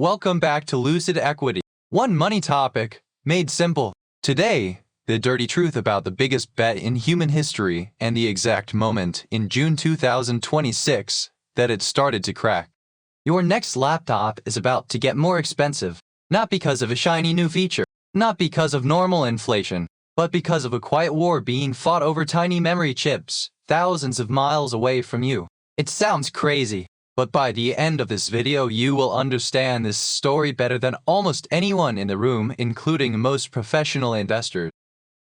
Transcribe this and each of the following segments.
Welcome back to Lucid Equity. One money topic, made simple. Today, the dirty truth about the biggest bet in human history and the exact moment in June 2026 that it started to crack. Your next laptop is about to get more expensive, not because of a shiny new feature, not because of normal inflation, but because of a quiet war being fought over tiny memory chips, thousands of miles away from you. It sounds crazy, but by the end of this video you will understand this story better than almost anyone in the room, including most professional investors.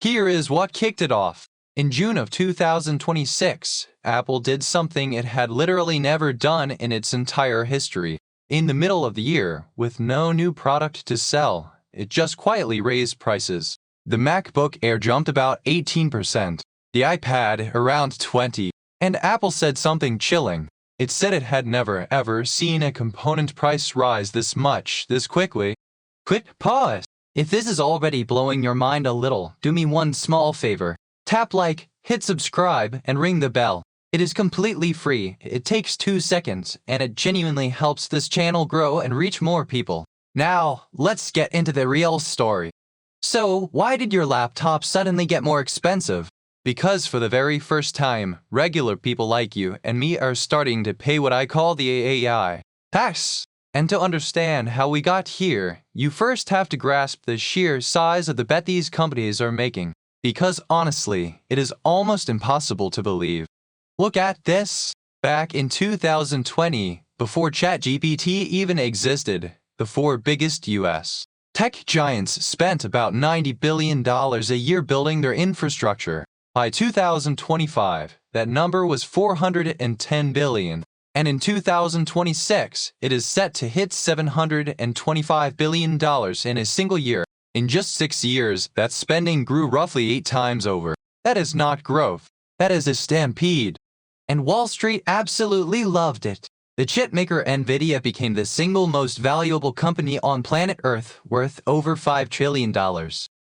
Here is what kicked it off. In June of 2026, Apple did something it had literally never done in its entire history. In the middle of the year, with no new product to sell, it just quietly raised prices. The MacBook Air jumped about 18%, the iPad around 20%, and Apple said something chilling. It said it had never ever seen a component price rise this much, this quickly. Quick pause. If this is already blowing your mind a little, do me one small favor. Tap like, hit subscribe, and ring the bell. It is completely free, it takes 2 seconds, and it genuinely helps this channel grow and reach more people. Now, let's get into the real story. So, why did your laptop suddenly get more expensive? Because for the very first time, regular people like you and me are starting to pay what I call the AI tax. And to understand how we got here, you first have to grasp the sheer size of the bet these companies are making. Because honestly, it is almost impossible to believe. Look at this. Back in 2020, before ChatGPT even existed, the 4 biggest U.S. tech giants spent about $90 billion a year building their infrastructure. By 2025, that number was $410 billion, and in 2026, it is set to hit $725 billion in a single year. In just 6 years, that spending grew roughly 8 times over. That is not growth. That is a stampede. And Wall Street absolutely loved it. The chipmaker Nvidia became the single most valuable company on planet Earth, worth over $5 trillion.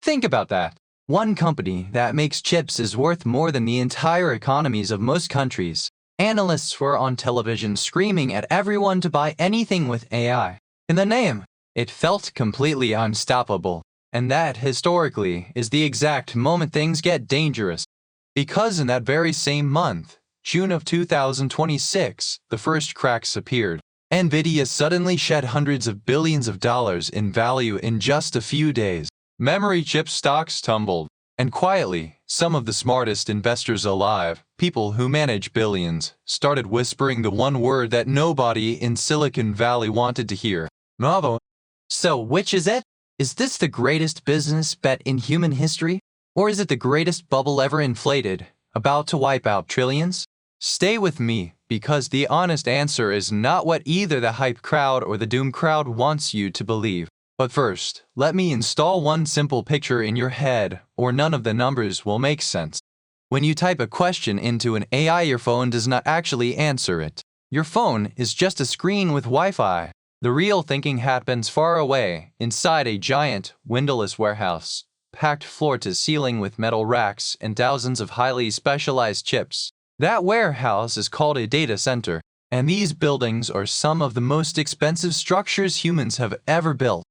Think about that. One company that makes chips is worth more than the entire economies of most countries. Analysts were on television screaming at everyone to buy anything with AI in the name. It felt completely unstoppable. And that, historically, is the exact moment things get dangerous. Because in that very same month, June of 2026, the first cracks appeared. Nvidia suddenly shed hundreds of billions of dollars in value in just a few days. Memory chip stocks tumbled. And quietly, some of the smartest investors alive, people who manage billions, started whispering the one word that nobody in Silicon Valley wanted to hear. Novo. So which is it? Is this the greatest business bet in human history? Or is it the greatest bubble ever inflated, about to wipe out trillions? Stay with me, because the honest answer is not what either the hype crowd or the doom crowd wants you to believe. But first, let me install one simple picture in your head, or none of the numbers will make sense. When you type a question into an AI, your phone does not actually answer it. Your phone is just a screen with Wi-Fi. The real thinking happens far away, inside a giant, windowless warehouse, packed floor to ceiling with metal racks and thousands of highly specialized chips. That warehouse is called a data center, and these buildings are some of the most expensive structures humans have ever built.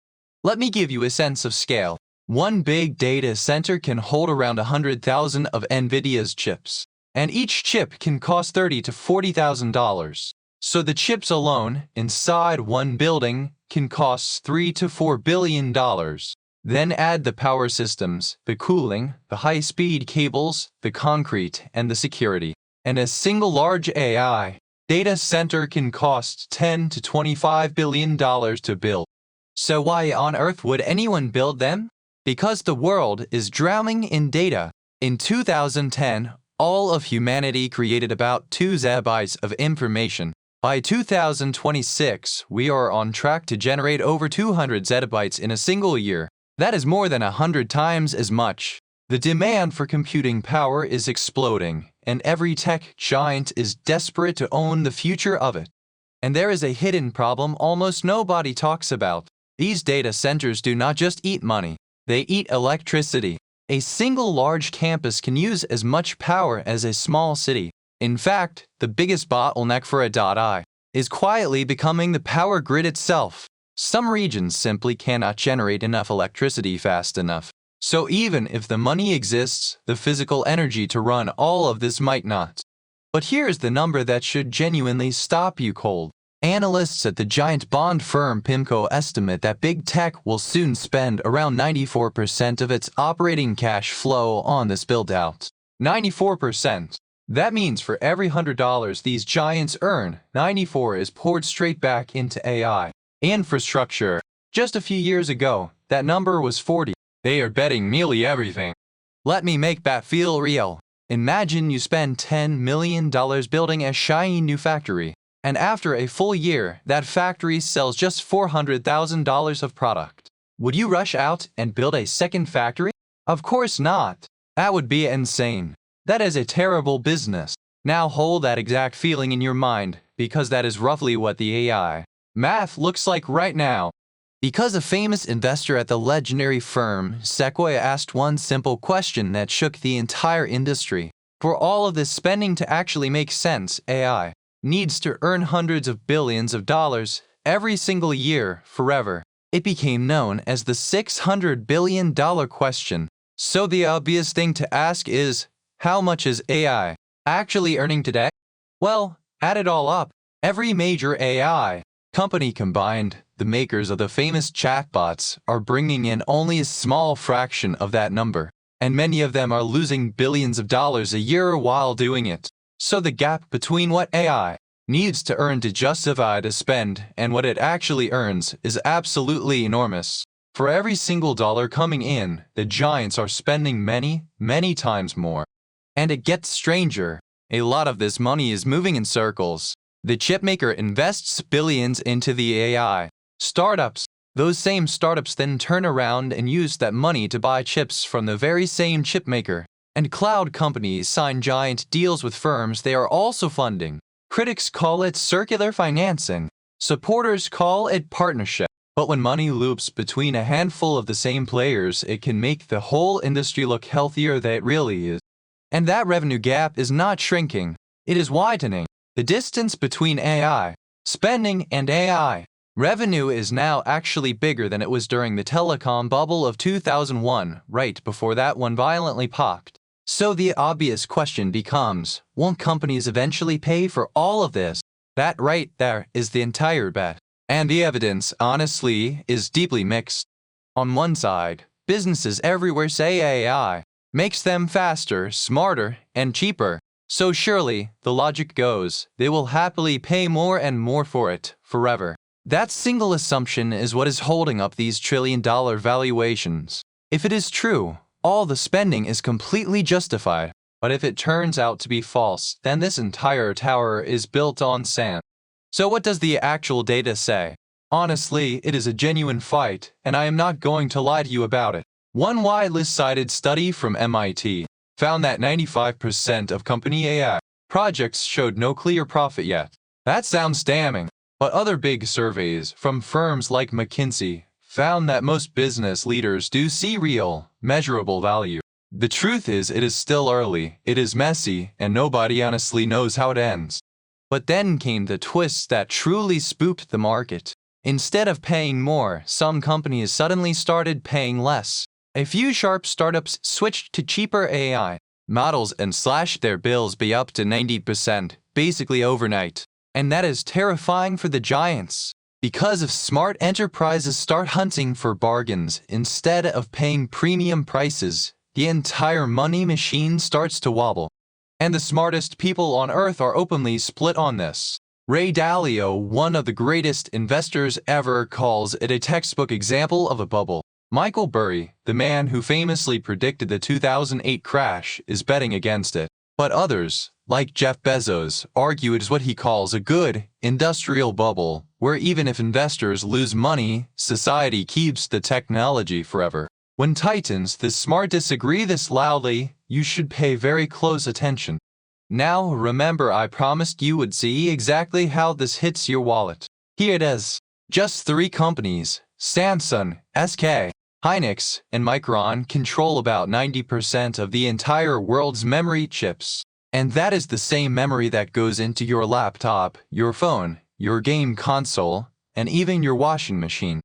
Let me give you a sense of scale. One big data center can hold around 100,000 of Nvidia's chips, and each chip can cost $30,000 to $40,000. So the chips alone, inside one building, can cost $3 to $4 billion. Then add the power systems, the cooling, the high-speed cables, the concrete, and the security. And a single large AI data center can cost $10 to $25 billion to build. So why on earth would anyone build them? Because the world is drowning in data. In 2010, all of humanity created about 2 zettabytes of information. By 2026, we are on track to generate over 200 zettabytes in a single year. That is more than 100 times as much. The demand for computing power is exploding, and every tech giant is desperate to own the future of it. And there is a hidden problem almost nobody talks about. These data centers do not just eat money, they eat electricity. A single large campus can use as much power as a small city. In fact, the biggest bottleneck for a .ai is quietly becoming the power grid itself. Some regions simply cannot generate enough electricity fast enough. So even if the money exists, the physical energy to run all of this might not. But here's the number that should genuinely stop you cold. Analysts at the giant bond firm PIMCO estimate that big tech will soon spend around 94% of its operating cash flow on this build-out. 94%. That means for every $100 these giants earn, 94 is poured straight back into AI infrastructure. Just a few years ago, that number was 40. They are betting nearly everything. Let me make that feel real. Imagine you spend $10 million building a shiny new factory, and after a full year, that factory sells just $400,000 of product. Would you rush out and build a second factory? Of course not. That would be insane. That is a terrible business. Now hold that exact feeling in your mind, because that is roughly what the AI math looks like right now. Because a famous investor at the legendary firm Sequoia asked one simple question that shook the entire industry. For all of this spending to actually make sense, AI needs to earn hundreds of billions of dollars every single year forever. It became known as the $600 billion question. So the obvious thing to ask is, how much is AI actually earning today? Well, add it all up. Every major AI company combined, the makers of the famous chatbots, are bringing in only a small fraction of that number, and many of them are losing billions of dollars a year while doing it. So the gap between what AI needs to earn to justify the spend and what it actually earns is absolutely enormous. For every single dollar coming in, the giants are spending many, many times more. And it gets stranger. A lot of this money is moving in circles. The chipmaker invests billions into the AI startups. Those same startups then turn around and use that money to buy chips from the very same chipmaker. And cloud companies sign giant deals with firms they are also funding. Critics call it circular financing. Supporters call it partnership. But when money loops between a handful of the same players, it can make the whole industry look healthier than it really is. And that revenue gap is not shrinking. It is widening. The distance between AI spending and AI revenue is now actually bigger than it was during the telecom bubble of 2001, right before that one violently popped. So the obvious question becomes, won't companies eventually pay for all of this? That right there is the entire bet. And the evidence, honestly, is deeply mixed. On one side, businesses everywhere say AI makes them faster, smarter, and cheaper. So surely, the logic goes, they will happily pay more and more for it, forever. That single assumption is what is holding up these trillion-dollar valuations. If it is true, all the spending is completely justified. But if it turns out to be false, then this entire tower is built on sand. So what does the actual data say? Honestly, it is a genuine fight, and I am not going to lie to you about it. One widely cited study from MIT found that 95% of company AI projects showed no clear profit yet. That sounds damning. But other big surveys from firms like McKinsey found that most business leaders do see real, measurable value. The truth is, it is still early, it is messy, and nobody honestly knows how it ends. But then came the twist that truly spooked the market. Instead of paying more, some companies suddenly started paying less. A few sharp startups switched to cheaper AI models and slashed their bills by up to 90%, basically overnight. And that is terrifying for the giants. Because if smart enterprises start hunting for bargains instead of paying premium prices, the entire money machine starts to wobble. And the smartest people on earth are openly split on this. Ray Dalio, one of the greatest investors ever, calls it a textbook example of a bubble. Michael Burry, the man who famously predicted the 2008 crash, is betting against it. But others, like Jeff Bezos, argue it is what he calls a good, industrial bubble, where even if investors lose money, society keeps the technology forever. When titans this smart disagree this loudly, you should pay very close attention. Now remember, I promised you would see exactly how this hits your wallet. Here it is. Just 3 companies, Samsung, SK, Hynix, and Micron, control about 90% of the entire world's memory chips. And that is the same memory that goes into your laptop, your phone, your game console, and even your washing machine.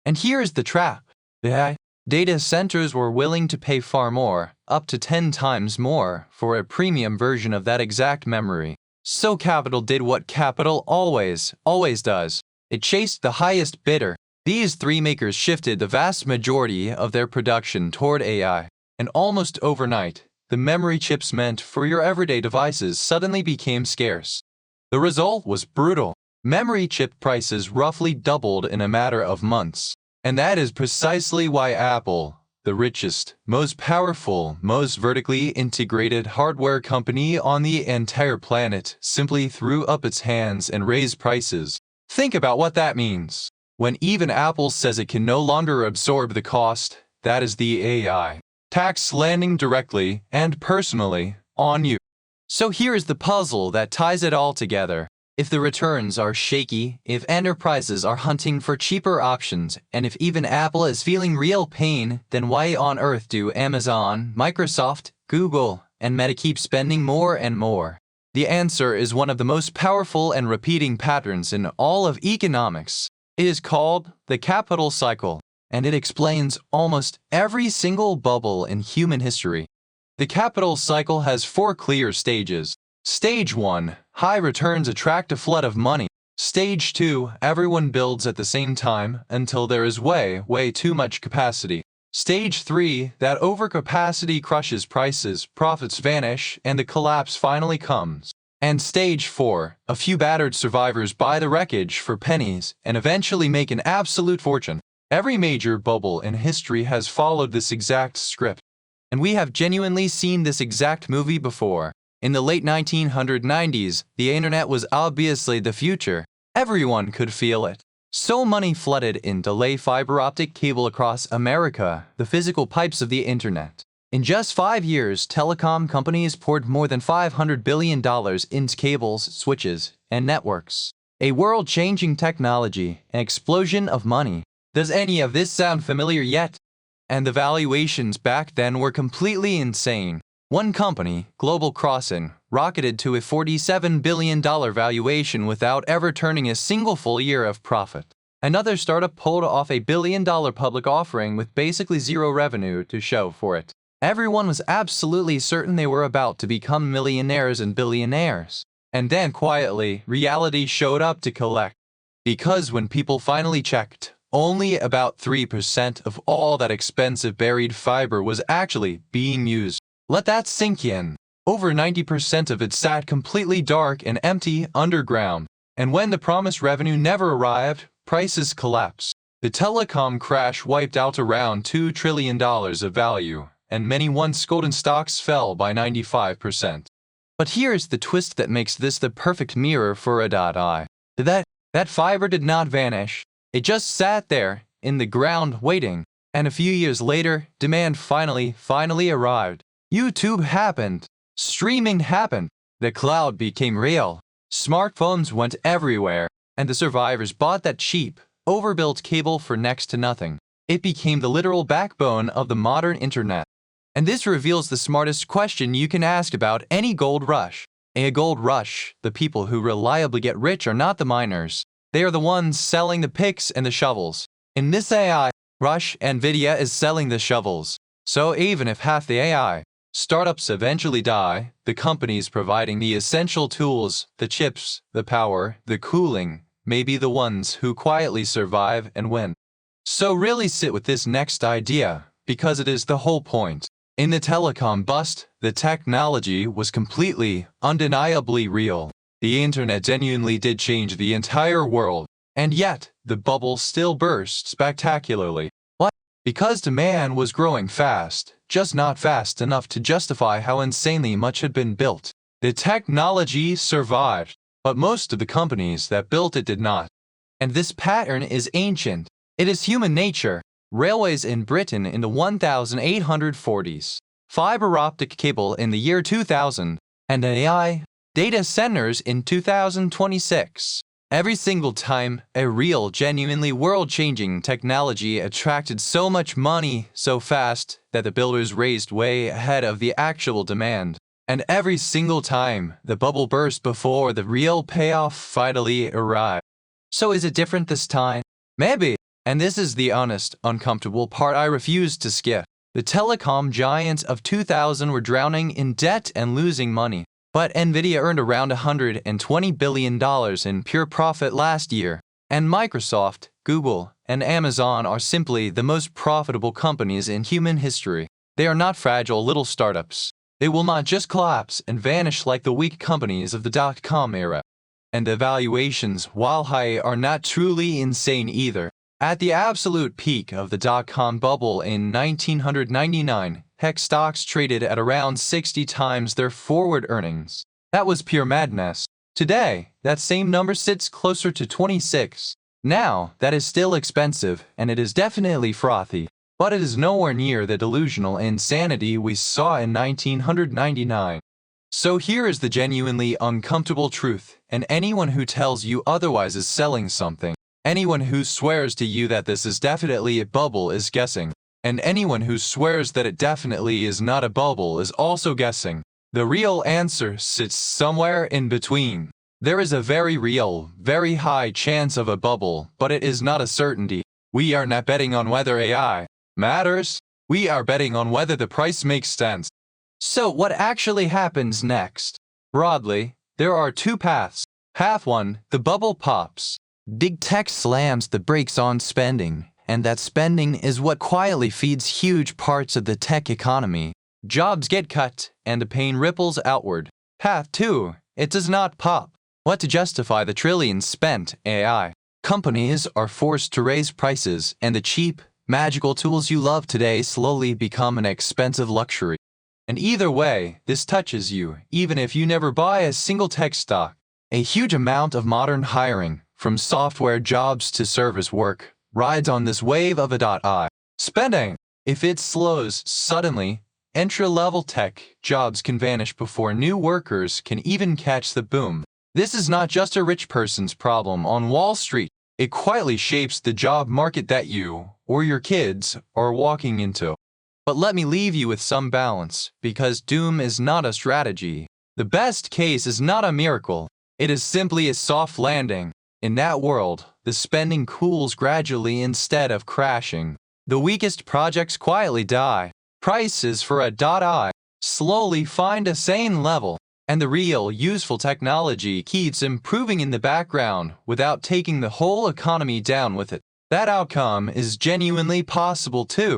And here's the trap. The AI data centers were willing to pay far more, up to 10 times more, for a premium version of that exact memory. So capital did what capital always does. It chased the highest bidder. These three makers shifted the vast majority of their production toward AI, and almost overnight, the memory chips meant for your everyday devices suddenly became scarce. The result was brutal. Memory chip prices roughly doubled in a matter of months. And that is precisely why Apple, the richest, most powerful, most vertically integrated hardware company on the entire planet, simply threw up its hands and raised prices. Think about what that means. When even Apple says it can no longer absorb the cost, that is the AI tax landing directly and personally on you. So here's the puzzle that ties it all together. If the returns are shaky, if enterprises are hunting for cheaper options, and if even Apple is feeling real pain, then why on earth do Amazon, Microsoft, Google, and Meta keep spending more and more? The answer is one of the most powerful and repeating patterns in all of economics. It is called the capital cycle, and it explains almost every single bubble in human history. The capital cycle has 4 clear stages. Stage 1, high returns attract a flood of money. Stage 2, everyone builds at the same time until there is way too much capacity. Stage 3, that overcapacity crushes prices, profits vanish, and the collapse finally comes. And Stage 4, a few battered survivors buy the wreckage for pennies and eventually make an absolute fortune. Every major bubble in history has followed this exact script. And we have genuinely seen this exact movie before. In the late 1990s, the internet was obviously the future. Everyone could feel it. So money flooded in to lay fiber optic cable across America, the physical pipes of the internet. In just 5 years, telecom companies poured more than $500 billion into cables, switches, and networks. A world-changing technology, an explosion of money. Does any of this sound familiar yet? And the valuations back then were completely insane. One company, Global Crossing, rocketed to a $47 billion valuation without ever turning a single full year of profit. Another startup pulled off a $1 billion public offering with basically zero revenue to show for it. Everyone was absolutely certain they were about to become millionaires and billionaires. And then quietly, reality showed up to collect. Because when people finally checked, only about 3% of all that expensive buried fiber was actually being used. Let that sink in. Over 90% of it sat completely dark and empty underground. And when the promised revenue never arrived, prices collapsed. The telecom crash wiped out around $2 trillion of value, and many once golden stocks fell by 95%. But here's the twist that makes this the perfect mirror for a .I. That fiber did not vanish. It just sat there, in the ground, waiting. And a few years later, demand finally arrived. YouTube happened. Streaming happened. The cloud became real. Smartphones went everywhere. And the survivors bought that cheap, overbuilt cable for next to nothing. It became the literal backbone of the modern internet. And this reveals the smartest question you can ask about any gold rush. In a gold rush, the people who reliably get rich are not the miners. They are the ones selling the picks and the shovels. In this AI rush, Nvidia is selling the shovels. So even if half the AI startups eventually die, the companies providing the essential tools, the chips, the power, the cooling, may be the ones who quietly survive and win. So really sit with this next idea, because it is the whole point. In the telecom bust, the technology was completely, undeniably real. The internet genuinely did change the entire world, and yet, the bubble still burst spectacularly. Why? Because demand was growing fast, just not fast enough to justify how insanely much had been built. The technology survived, but most of the companies that built it did not. And this pattern is ancient. It is human nature. Railways in Britain in the 1840s, fiber optic cable in the year 2000, and AI data centers in 2026. Every single time, a real, genuinely world-changing technology attracted so much money so fast that the builders raced way ahead of the actual demand. And every single time, the bubble burst before the real payoff finally arrived. So is it different this time? Maybe. And this is the honest, uncomfortable part I refuse to skip. The telecom giants of 2000 were drowning in debt and losing money. But Nvidia earned around $120 billion in pure profit last year. And Microsoft, Google, and Amazon are simply the most profitable companies in human history. They are not fragile little startups. They will not just collapse and vanish like the weak companies of the dot-com era. And the valuations, while high, are not truly insane either. At the absolute peak of the dot-com bubble in 1999, tech stocks traded at around 60 times their forward earnings. That was pure madness. Today, that same number sits closer to 26. Now, that is still expensive, and it is definitely frothy. But it is nowhere near the delusional insanity we saw in 1999. So here is the genuinely uncomfortable truth, and anyone who tells you otherwise is selling something. Anyone who swears to you that this is definitely a bubble is guessing. And anyone who swears that it definitely is not a bubble is also guessing. The real answer sits somewhere in between. There is a very real, very high chance of a bubble, but it is not a certainty. We are not betting on whether AI matters. We are betting on whether the price makes sense. So what actually happens next? Broadly, there are two paths. Path 1, the bubble pops. Big tech slams the brakes on spending, and that spending is what quietly feeds huge parts of the tech economy. Jobs get cut, and the pain ripples outward. Path 2, it does not pop. What to justify the trillions spent AI? Companies are forced to raise prices, and the cheap, magical tools you love today slowly become an expensive luxury. And either way, this touches you, even if you never buy a single tech stock. A huge amount of modern hiring, from software jobs to service work, rides on this wave of AI spending. If it slows suddenly, entry-level tech jobs can vanish before new workers can even catch the boom. This is not just a rich person's problem on Wall Street. It quietly shapes the job market that you, or your kids, are walking into. But let me leave you with some balance, because doom is not a strategy. The best case is not a miracle. It is simply a soft landing. In that world, the spending cools gradually instead of crashing. The weakest projects quietly die. Prices for a .ai slowly find a sane level, and the real, useful technology keeps improving in the background without taking the whole economy down with it. That outcome is genuinely possible too.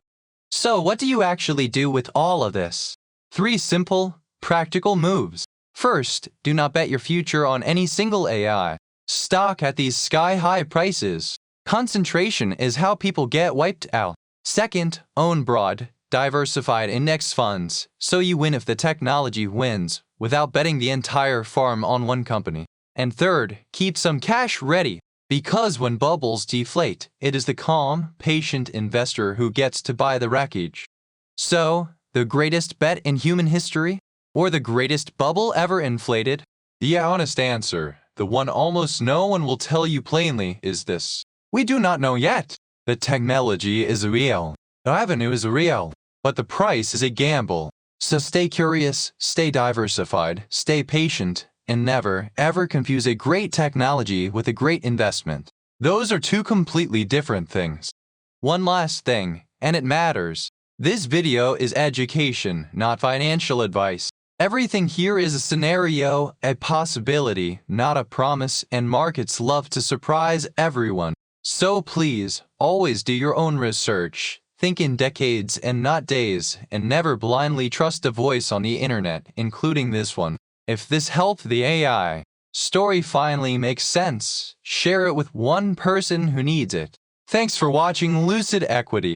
So what do you actually do with all of this? 3 simple, practical moves. First, do not bet your future on any single AI stock at these sky-high prices. Concentration is how people get wiped out. Second, own broad, diversified index funds, so you win if the technology wins, without betting the entire farm on one company. And third, keep some cash ready, because when bubbles deflate, it is the calm, patient investor who gets to buy the wreckage. So, the greatest bet in human history? Or the greatest bubble ever inflated? The honest answer, the one almost no one will tell you plainly, is this: we do not know yet. The technology is real. The avenue is real. But the price is a gamble. So stay curious, stay diversified, stay patient, and never, ever confuse a great technology with a great investment. Those are two completely different things. One last thing, and it matters. This video is education, not financial advice. Everything here is a scenario, a possibility, not a promise, and markets love to surprise everyone. So please, always do your own research. Think in decades and not days, and never blindly trust a voice on the internet, including this one. If this helped the AI story finally makes sense, share it with one person who needs it. Thanks for watching Lucid Equity.